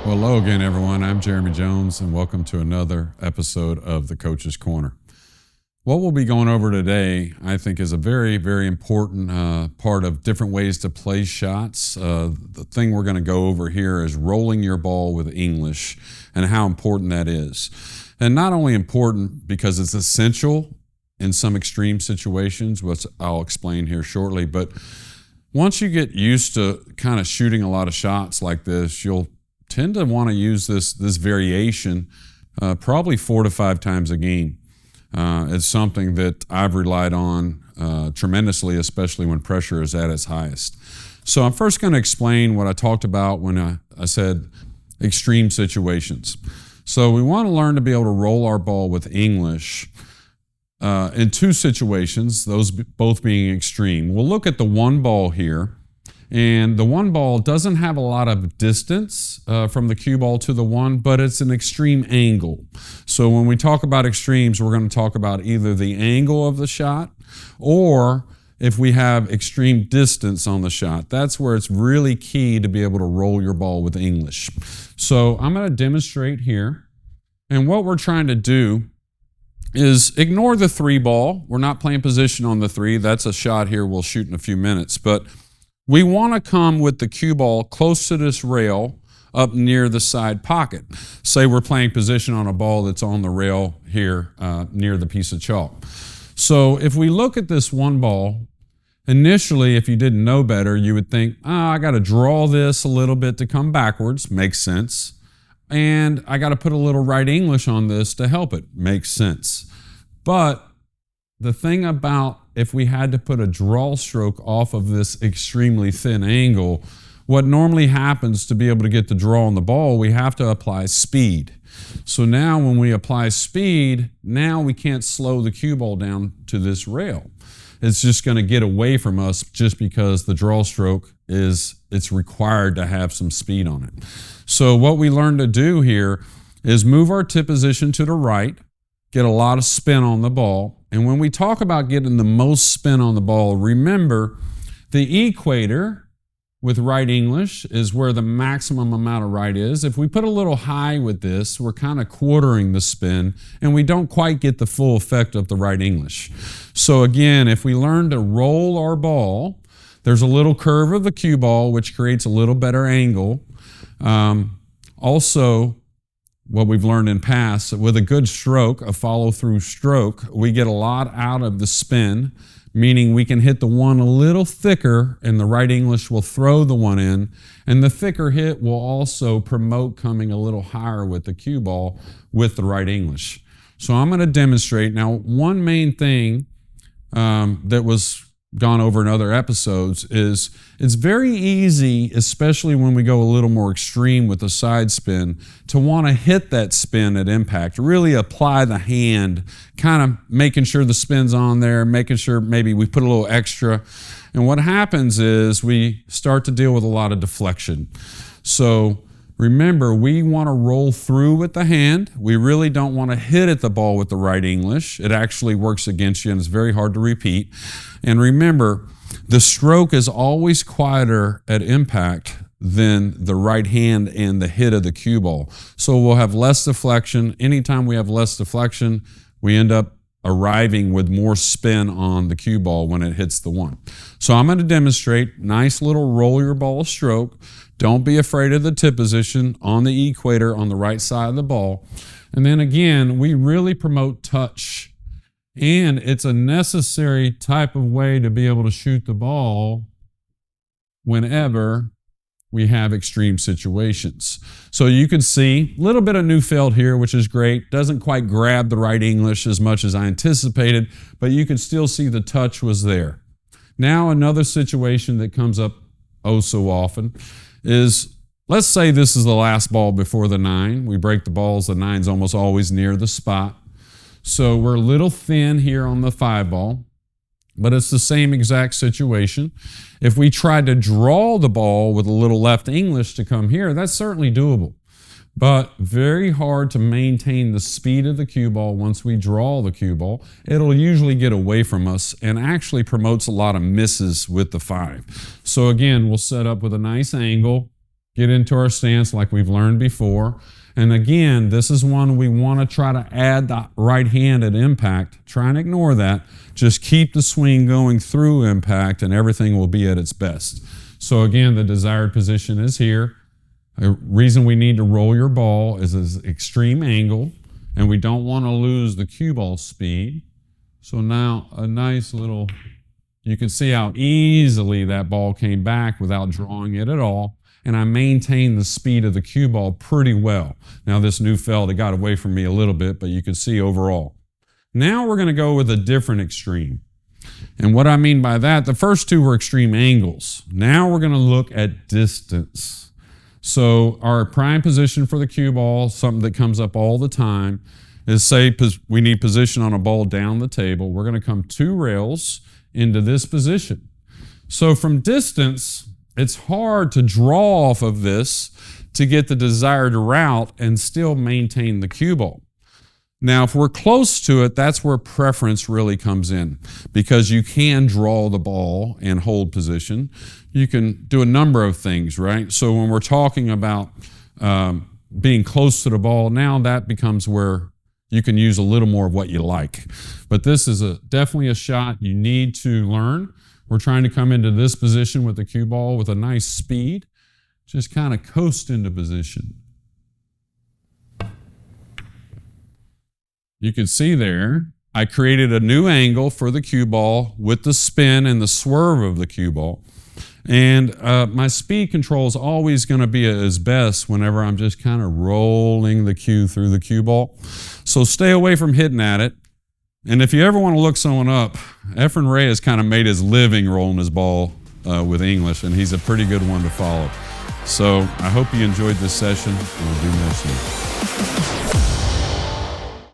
Well, hello again, everyone. I'm Jeremy Jones, and welcome to another episode of the Coach's Corner. What we'll be going over today, I think, is a very, very important part of different ways to play shots. The thing we're going to go over here is rolling your ball with English and how important that is. And not only important because it's essential in some extreme situations, which I'll explain here shortly, but once you get used to kind of shooting a lot of shots like this, you'll tend to want to use this variation probably 4 to 5 times a game. It's something that I've relied on tremendously, especially when pressure is at its highest. So I'm first going to explain what I talked about when I said extreme situations. So we want to learn to be able to roll our ball with English in 2 situations, those both being extreme. We'll look at the one ball here. And the one ball doesn't have a lot of distance from the cue ball to the one, but it's an extreme angle. So when we talk about extremes, we're going to talk about either the angle of the shot or if we have extreme distance on the shot. That's where it's really key to be able to roll your ball with English. So I'm going to demonstrate here. And what we're trying to do is ignore the 3 ball. We're not playing position on the 3. That's a shot here we'll shoot in a few minutes. But we want to come with the cue ball close to this rail up near the side pocket. Say we're playing position on a ball that's on the rail here near the piece of chalk. So if we look at this one ball, initially, if you didn't know better, you would think, I got to draw this a little bit to come backwards. Makes sense. And I got to put a little right English on this to help it. Makes sense. But the thing about if we had to put a draw stroke off of this extremely thin angle, what normally happens to be able to get the draw on the ball, we have to apply speed. So now when we apply speed, now we can't slow the cue ball down to this rail. It's just going to get away from us just because the draw stroke it's required to have some speed on it. So what we learn to do here is move our tip position to the right, get a lot of spin on the ball. And when we talk about getting the most spin on the ball, remember the equator with right English is where the maximum amount of right is. If we put a little high with this, we're kind of quartering the spin and we don't quite get the full effect of the right English. So again, if we learn to roll our ball, there's a little curve of the cue ball, which creates a little better angle. Also, what we've learned in past, with a good stroke, a follow-through stroke, we get a lot out of the spin, meaning we can hit the one a little thicker and the right English will throw the one in, and the thicker hit will also promote coming a little higher with the cue ball with the right English. So I'm going to demonstrate. Now, one main thing that was gone over in other episodes is it's very easy, especially when we go a little more extreme with the side spin, to want to hit that spin at impact, really apply the hand, kind of making sure the spin's on there, making sure maybe we put a little extra. And what happens is we start to deal with a lot of deflection. So remember, we want to roll through with the hand. We really don't want to hit at the ball with the right English. It actually works against you and it's very hard to repeat. And remember, the stroke is always quieter at impact than the right hand and the hit of the cue ball. So we'll have less deflection. Anytime we have less deflection, we end up arriving with more spin on the cue ball when it hits the one. So I'm going to demonstrate nice little roll your ball stroke. Don't be afraid of the tip position on the equator on the right side of the ball. And then again, we really promote touch. And it's a necessary type of way to be able to shoot the ball whenever we have extreme situations. So you can see a little bit of Neufeld here, which is great. Doesn't quite grab the right English as much as I anticipated, but you can still see the touch was there. Now another situation that comes up oh so often is, let's say this is the last ball before the 9. We break the balls, the 9's almost always near the spot. So we're a little thin here on the 5 ball, but it's the same exact situation. If we tried to draw the ball with a little left English to come here, that's certainly doable. but very hard to maintain the speed of the cue ball once we draw the cue ball. It'll usually get away from us and actually promotes a lot of misses with the 5. So again, we'll set up with a nice angle, get into our stance like we've learned before. And again, this is one we want to try to add the right hand at impact. Try and ignore that. Just keep the swing going through impact and everything will be at its best. So again, the desired position is here. The reason we need to roll your ball is this extreme angle, and we don't want to lose the cue ball speed. So now a nice little, you can see how easily that ball came back without drawing it at all. And I maintained the speed of the cue ball pretty well. Now this new felt, it got away from me a little bit, but you can see overall. Now we're going to go with a different extreme. And what I mean by that, the first two were extreme angles. Now we're going to look at distance. So our prime position for the cue ball, something that comes up all the time, is say we need position on a ball down the table. We're going to come 2 rails into this position. So from distance, it's hard to draw off of this to get the desired route and still maintain the cue ball. Now, if we're close to it, that's where preference really comes in, because you can draw the ball and hold position. You can do a number of things, right? So when we're talking about being close to the ball, now that becomes where you can use a little more of what you like. But this is definitely a shot you need to learn. We're trying to come into this position with the cue ball with a nice speed. Just kind of coast into position. You can see there, I created a new angle for the cue ball with the spin and the swerve of the cue ball. And my speed control is always going to be at its best whenever I'm just kind of rolling the cue through the cue ball. So stay away from hitting at it. And if you ever want to look someone up, Efren Ray has kind of made his living rolling his ball with English, and he's a pretty good one to follow. So I hope you enjoyed this session, and we'll do more soon.